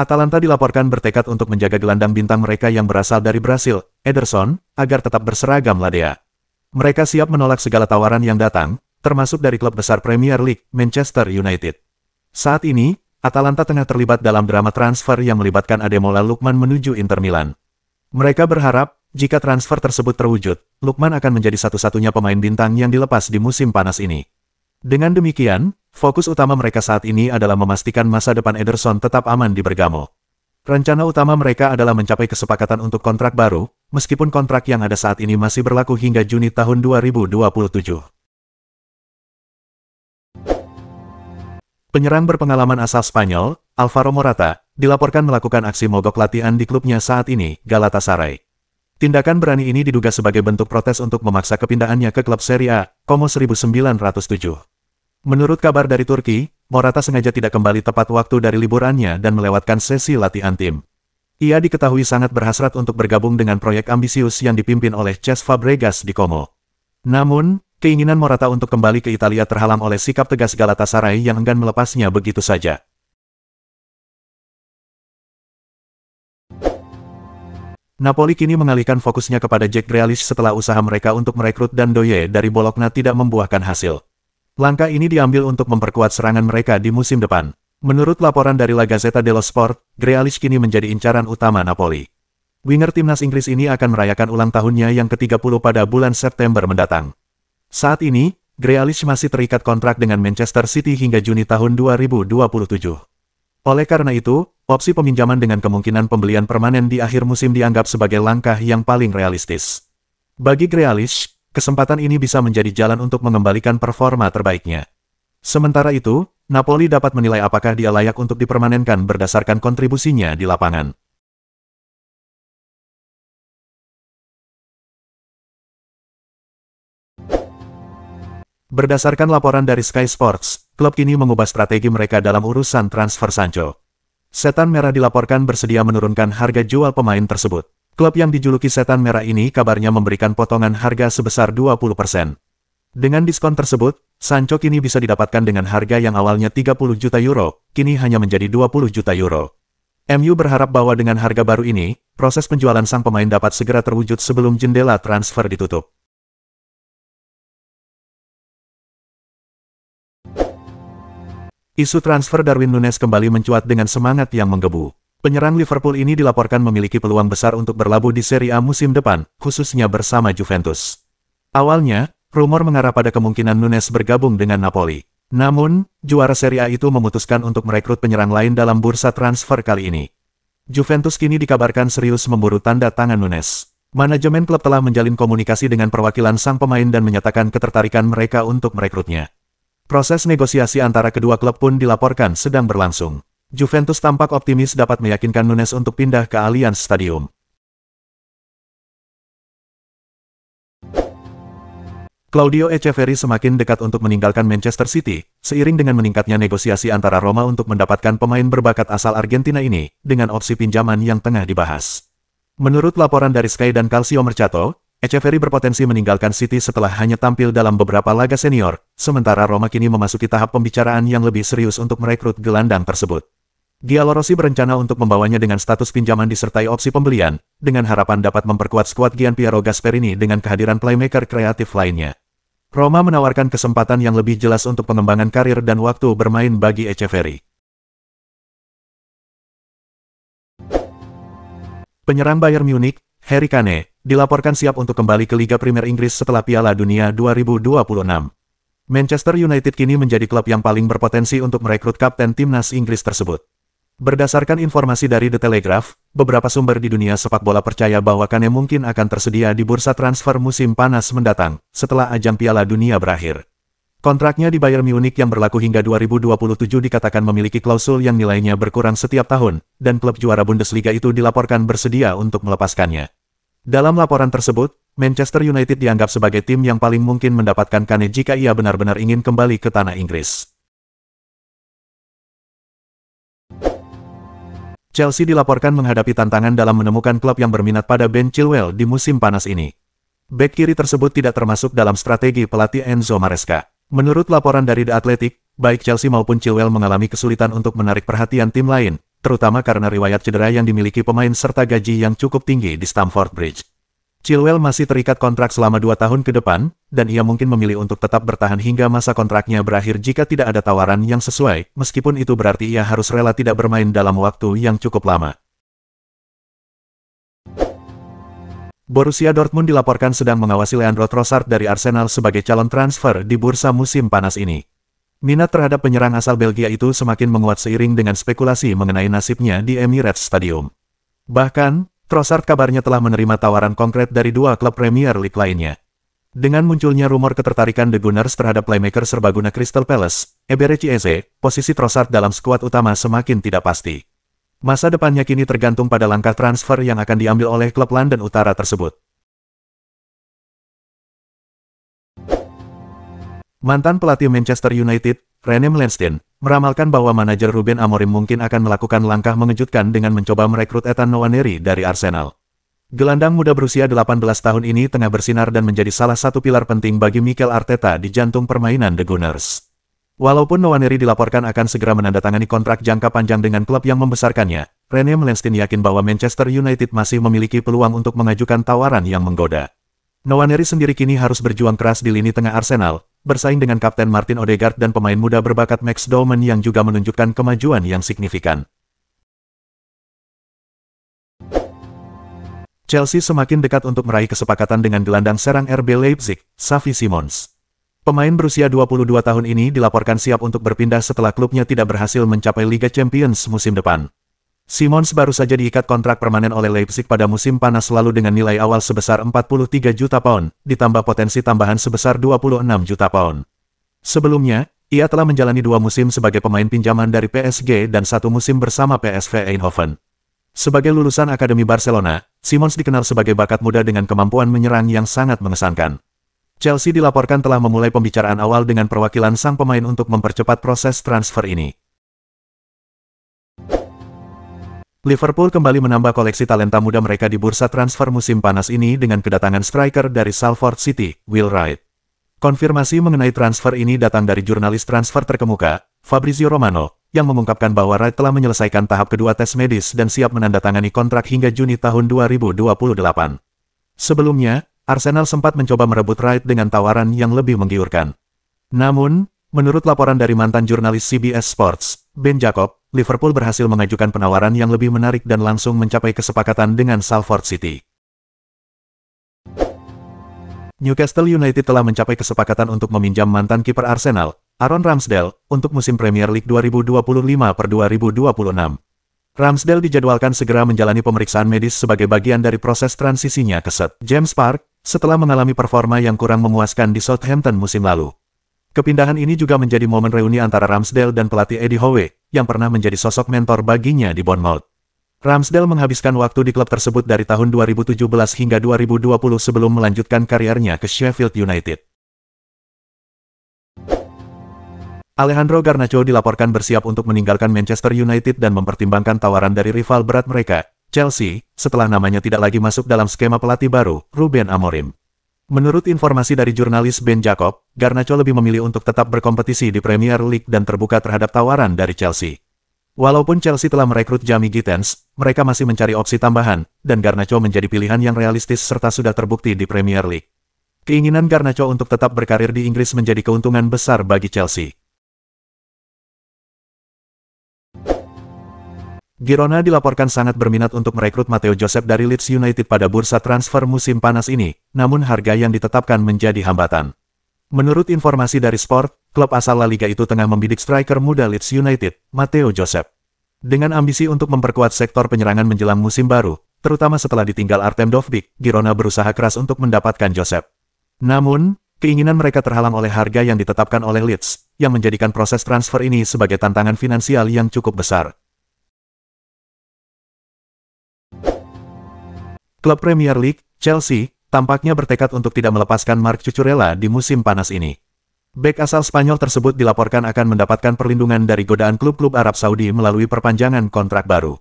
Atalanta dilaporkan bertekad untuk menjaga gelandang bintang mereka yang berasal dari Brasil, Ederson, agar tetap berseragam Ladea. Mereka siap menolak segala tawaran yang datang, termasuk dari klub besar Premier League, Manchester United. Saat ini, Atalanta tengah terlibat dalam drama transfer yang melibatkan Ademola Lookman menuju Inter Milan. Mereka berharap, jika transfer tersebut terwujud, Lookman akan menjadi satu-satunya pemain bintang yang dilepas di musim panas ini. Dengan demikian, fokus utama mereka saat ini adalah memastikan masa depan Ederson tetap aman di Bergamo. Rencana utama mereka adalah mencapai kesepakatan untuk kontrak baru, meskipun kontrak yang ada saat ini masih berlaku hingga Juni tahun 2027. Penyerang berpengalaman asal Spanyol, Alvaro Morata, dilaporkan melakukan aksi mogok latihan di klubnya saat ini, Galatasaray. Tindakan berani ini diduga sebagai bentuk protes untuk memaksa kepindahannya ke klub Serie A, Como 1907. Menurut kabar dari Turki, Morata sengaja tidak kembali tepat waktu dari liburannya dan melewatkan sesi latihan tim. Ia diketahui sangat berhasrat untuk bergabung dengan proyek ambisius yang dipimpin oleh Cesc Fabregas di Como. Namun, keinginan Morata untuk kembali ke Italia terhalang oleh sikap tegas Galatasaray yang enggan melepasnya begitu saja. Napoli kini mengalihkan fokusnya kepada Jack Grealish setelah usaha mereka untuk merekrut Dan Doye dari Bologna tidak membuahkan hasil. Langkah ini diambil untuk memperkuat serangan mereka di musim depan. Menurut laporan dari La Gazzetta dello Sport, Grealish kini menjadi incaran utama Napoli. Winger timnas Inggris ini akan merayakan ulang tahunnya yang ke-30 pada bulan September mendatang. Saat ini, Grealish masih terikat kontrak dengan Manchester City hingga Juni tahun 2027. Oleh karena itu, opsi peminjaman dengan kemungkinan pembelian permanen di akhir musim dianggap sebagai langkah yang paling realistis. Bagi Grealish, kesempatan ini bisa menjadi jalan untuk mengembalikan performa terbaiknya. Sementara itu, Napoli dapat menilai apakah dia layak untuk dipermanenkan berdasarkan kontribusinya di lapangan. Berdasarkan laporan dari Sky Sports, klub kini mengubah strategi mereka dalam urusan transfer Sancho. Setan Merah dilaporkan bersedia menurunkan harga jual pemain tersebut. Klub yang dijuluki Setan Merah ini kabarnya memberikan potongan harga sebesar 20%. Dengan diskon tersebut, Sancho kini bisa didapatkan dengan harga yang awalnya 30 juta euro, kini hanya menjadi 20 juta euro. MU berharap bahwa dengan harga baru ini, proses penjualan sang pemain dapat segera terwujud sebelum jendela transfer ditutup. Isu transfer Darwin Núñez kembali mencuat dengan semangat yang menggebu. Penyerang Liverpool ini dilaporkan memiliki peluang besar untuk berlabuh di Serie A musim depan, khususnya bersama Juventus. Awalnya, rumor mengarah pada kemungkinan Núñez bergabung dengan Napoli. Namun, juara Serie A itu memutuskan untuk merekrut penyerang lain dalam bursa transfer kali ini. Juventus kini dikabarkan serius memburu tanda tangan Núñez. Manajemen klub telah menjalin komunikasi dengan perwakilan sang pemain dan menyatakan ketertarikan mereka untuk merekrutnya. Proses negosiasi antara kedua klub pun dilaporkan sedang berlangsung. Juventus tampak optimis dapat meyakinkan Núñez untuk pindah ke Allianz Stadium. Claudio Echeverri semakin dekat untuk meninggalkan Manchester City, seiring dengan meningkatnya negosiasi antara Roma untuk mendapatkan pemain berbakat asal Argentina ini, dengan opsi pinjaman yang tengah dibahas. Menurut laporan dari Sky dan Calcio Mercato, Echeverri berpotensi meninggalkan City setelah hanya tampil dalam beberapa laga senior, sementara Roma kini memasuki tahap pembicaraan yang lebih serius untuk merekrut gelandang tersebut. Giallorossi berencana untuk membawanya dengan status pinjaman disertai opsi pembelian, dengan harapan dapat memperkuat skuad Gianpiero Gasperini dengan kehadiran playmaker kreatif lainnya. Roma menawarkan kesempatan yang lebih jelas untuk pengembangan karir dan waktu bermain bagi Echeverri. Penyerang Bayern Munich, Harry Kane, dilaporkan siap untuk kembali ke Liga Premier Inggris setelah Piala Dunia 2026. Manchester United kini menjadi klub yang paling berpotensi untuk merekrut kapten timnas Inggris tersebut. Berdasarkan informasi dari The Telegraph, beberapa sumber di dunia sepak bola percaya bahwa Kane mungkin akan tersedia di bursa transfer musim panas mendatang, setelah ajang Piala Dunia berakhir. Kontraknya di Bayern Munich yang berlaku hingga 2027 dikatakan memiliki klausul yang nilainya berkurang setiap tahun, dan klub juara Bundesliga itu dilaporkan bersedia untuk melepaskannya. Dalam laporan tersebut, Manchester United dianggap sebagai tim yang paling mungkin mendapatkan Kane jika ia benar-benar ingin kembali ke tanah Inggris. Chelsea dilaporkan menghadapi tantangan dalam menemukan klub yang berminat pada Ben Chilwell di musim panas ini. Bek kiri tersebut tidak termasuk dalam strategi pelatih Enzo Maresca. Menurut laporan dari The Athletic, baik Chelsea maupun Chilwell mengalami kesulitan untuk menarik perhatian tim lain, terutama karena riwayat cedera yang dimiliki pemain serta gaji yang cukup tinggi di Stamford Bridge. Chilwell masih terikat kontrak selama 2 tahun ke depan, dan ia mungkin memilih untuk tetap bertahan hingga masa kontraknya berakhir jika tidak ada tawaran yang sesuai, meskipun itu berarti ia harus rela tidak bermain dalam waktu yang cukup lama. Borussia Dortmund dilaporkan sedang mengawasi Leandro Trossard dari Arsenal sebagai calon transfer di bursa musim panas ini. Minat terhadap penyerang asal Belgia itu semakin menguat seiring dengan spekulasi mengenai nasibnya di Emirates Stadium. Bahkan, Trossard kabarnya telah menerima tawaran konkret dari 2 klub Premier League lainnya. Dengan munculnya rumor ketertarikan The Gunners terhadap playmaker serbaguna Crystal Palace, Eberechi Eze, posisi Trossard dalam skuad utama semakin tidak pasti. Masa depannya kini tergantung pada langkah transfer yang akan diambil oleh klub London Utara tersebut. Mantan pelatih Manchester United, Rene Melenstein, meramalkan bahwa manajer Ruben Amorim mungkin akan melakukan langkah mengejutkan dengan mencoba merekrut Ethan Nwaneri dari Arsenal. Gelandang muda berusia 18 tahun ini tengah bersinar dan menjadi salah satu pilar penting bagi Mikel Arteta di jantung permainan The Gunners. Walaupun Nwaneri dilaporkan akan segera menandatangani kontrak jangka panjang dengan klub yang membesarkannya, Rene Melenstein yakin bahwa Manchester United masih memiliki peluang untuk mengajukan tawaran yang menggoda. Nwaneri sendiri kini harus berjuang keras di lini tengah Arsenal, bersaing dengan Kapten Martin Odegaard dan pemain muda berbakat Max Dorman yang juga menunjukkan kemajuan yang signifikan. Chelsea semakin dekat untuk meraih kesepakatan dengan gelandang serang RB Leipzig, Xavi Simons. Pemain berusia 22 tahun ini dilaporkan siap untuk berpindah setelah klubnya tidak berhasil mencapai Liga Champions musim depan. Simons baru saja diikat kontrak permanen oleh Leipzig pada musim panas lalu dengan nilai awal sebesar 43 juta pound, ditambah potensi tambahan sebesar 26 juta pound. Sebelumnya, ia telah menjalani 2 musim sebagai pemain pinjaman dari PSG dan 1 musim bersama PSV Eindhoven. Sebagai lulusan Akademi Barcelona, Simons dikenal sebagai bakat muda dengan kemampuan menyerang yang sangat mengesankan. Chelsea dilaporkan telah memulai pembicaraan awal dengan perwakilan sang pemain untuk mempercepat proses transfer ini. Liverpool kembali menambah koleksi talenta muda mereka di bursa transfer musim panas ini dengan kedatangan striker dari Salford City, Will Wright. Konfirmasi mengenai transfer ini datang dari jurnalis transfer terkemuka, Fabrizio Romano, yang mengungkapkan bahwa Wright telah menyelesaikan tahap kedua tes medis dan siap menandatangani kontrak hingga Juni tahun 2028. Sebelumnya, Arsenal sempat mencoba merebut Wright dengan tawaran yang lebih menggiurkan. Namun, menurut laporan dari mantan jurnalis CBS Sports, Ben Jacob, Liverpool berhasil mengajukan penawaran yang lebih menarik dan langsung mencapai kesepakatan dengan Salford City. Newcastle United telah mencapai kesepakatan untuk meminjam mantan kiper Arsenal, Aaron Ramsdale, untuk musim Premier League 2025-2026. Ramsdale dijadwalkan segera menjalani pemeriksaan medis sebagai bagian dari proses transisinya ke St. James Park, setelah mengalami performa yang kurang memuaskan di Southampton musim lalu. Kepindahan ini juga menjadi momen reuni antara Ramsdale dan pelatih Eddie Howe, yang pernah menjadi sosok mentor baginya di Bournemouth. Ramsdale menghabiskan waktu di klub tersebut dari tahun 2017 hingga 2020 sebelum melanjutkan karirnya ke Sheffield United. Alejandro Garnacho dilaporkan bersiap untuk meninggalkan Manchester United dan mempertimbangkan tawaran dari rival berat mereka, Chelsea, setelah namanya tidak lagi masuk dalam skema pelatih baru, Ruben Amorim. Menurut informasi dari jurnalis Ben Jacob, Garnacho lebih memilih untuk tetap berkompetisi di Premier League dan terbuka terhadap tawaran dari Chelsea. Walaupun Chelsea telah merekrut Jamie Gittens, mereka masih mencari opsi tambahan, dan Garnacho menjadi pilihan yang realistis serta sudah terbukti di Premier League. Keinginan Garnacho untuk tetap berkarir di Inggris menjadi keuntungan besar bagi Chelsea. Girona dilaporkan sangat berminat untuk merekrut Matteo Joseph dari Leeds United pada bursa transfer musim panas ini, namun harga yang ditetapkan menjadi hambatan. Menurut informasi dari Sport, klub asal La Liga itu tengah membidik striker muda Leeds United, Matteo Joseph. Dengan ambisi untuk memperkuat sektor penyerangan menjelang musim baru, terutama setelah ditinggal Artem Dovbyk, Girona berusaha keras untuk mendapatkan Joseph. Namun, keinginan mereka terhalang oleh harga yang ditetapkan oleh Leeds, yang menjadikan proses transfer ini sebagai tantangan finansial yang cukup besar. Klub Premier League, Chelsea, tampaknya bertekad untuk tidak melepaskan Marc Cucurella di musim panas ini. Bek asal Spanyol tersebut dilaporkan akan mendapatkan perlindungan dari godaan klub-klub Arab Saudi melalui perpanjangan kontrak baru.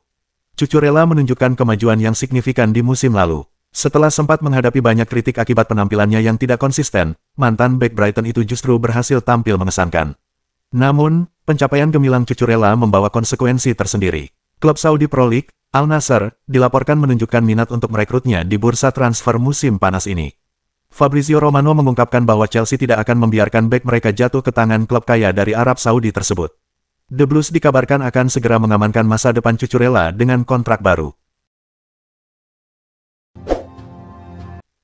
Cucurella menunjukkan kemajuan yang signifikan di musim lalu. Setelah sempat menghadapi banyak kritik akibat penampilannya yang tidak konsisten, mantan bek Brighton itu justru berhasil tampil mengesankan. Namun, pencapaian gemilang Cucurella membawa konsekuensi tersendiri. Klub Saudi Pro League, Al Nassr, dilaporkan menunjukkan minat untuk merekrutnya di bursa transfer musim panas ini. Fabrizio Romano mengungkapkan bahwa Chelsea tidak akan membiarkan bek mereka jatuh ke tangan klub kaya dari Arab Saudi tersebut. The Blues dikabarkan akan segera mengamankan masa depan Cucurella dengan kontrak baru.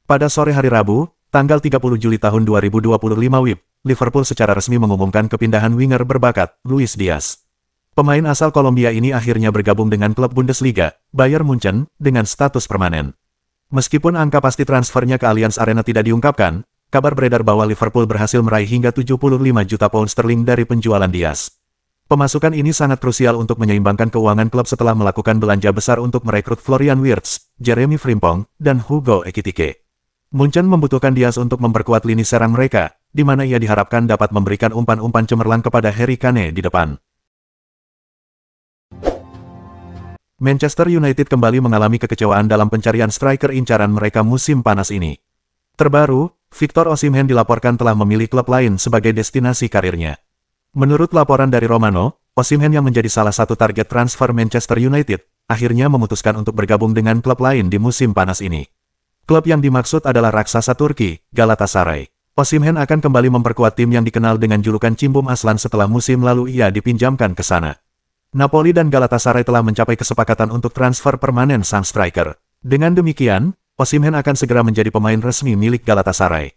Pada sore hari Rabu, tanggal 30 Juli tahun 2025 WIB, Liverpool secara resmi mengumumkan kepindahan winger berbakat, Luis Diaz. Pemain asal Kolombia ini akhirnya bergabung dengan klub Bundesliga, Bayern Munchen, dengan status permanen. Meskipun angka pasti transfernya ke Allianz Arena tidak diungkapkan, kabar beredar bahwa Liverpool berhasil meraih hingga 75 juta pound sterling dari penjualan Diaz. Pemasukan ini sangat krusial untuk menyeimbangkan keuangan klub setelah melakukan belanja besar untuk merekrut Florian Wirtz, Jeremy Frimpong, dan Hugo Ekitike. Munchen membutuhkan Diaz untuk memperkuat lini serang mereka, di mana ia diharapkan dapat memberikan umpan-umpan cemerlang kepada Harry Kane di depan. Manchester United kembali mengalami kekecewaan dalam pencarian striker incaran mereka musim panas ini. Terbaru, Victor Osimhen dilaporkan telah memilih klub lain sebagai destinasi karirnya. Menurut laporan dari Romano, Osimhen yang menjadi salah satu target transfer Manchester United, akhirnya memutuskan untuk bergabung dengan klub lain di musim panas ini. Klub yang dimaksud adalah raksasa Turki, Galatasaray. Osimhen akan kembali memperkuat tim yang dikenal dengan julukan Cimbom Aslan setelah musim lalu ia dipinjamkan ke sana. Napoli dan Galatasaray telah mencapai kesepakatan untuk transfer permanen sang striker. Dengan demikian, Osimhen akan segera menjadi pemain resmi milik Galatasaray.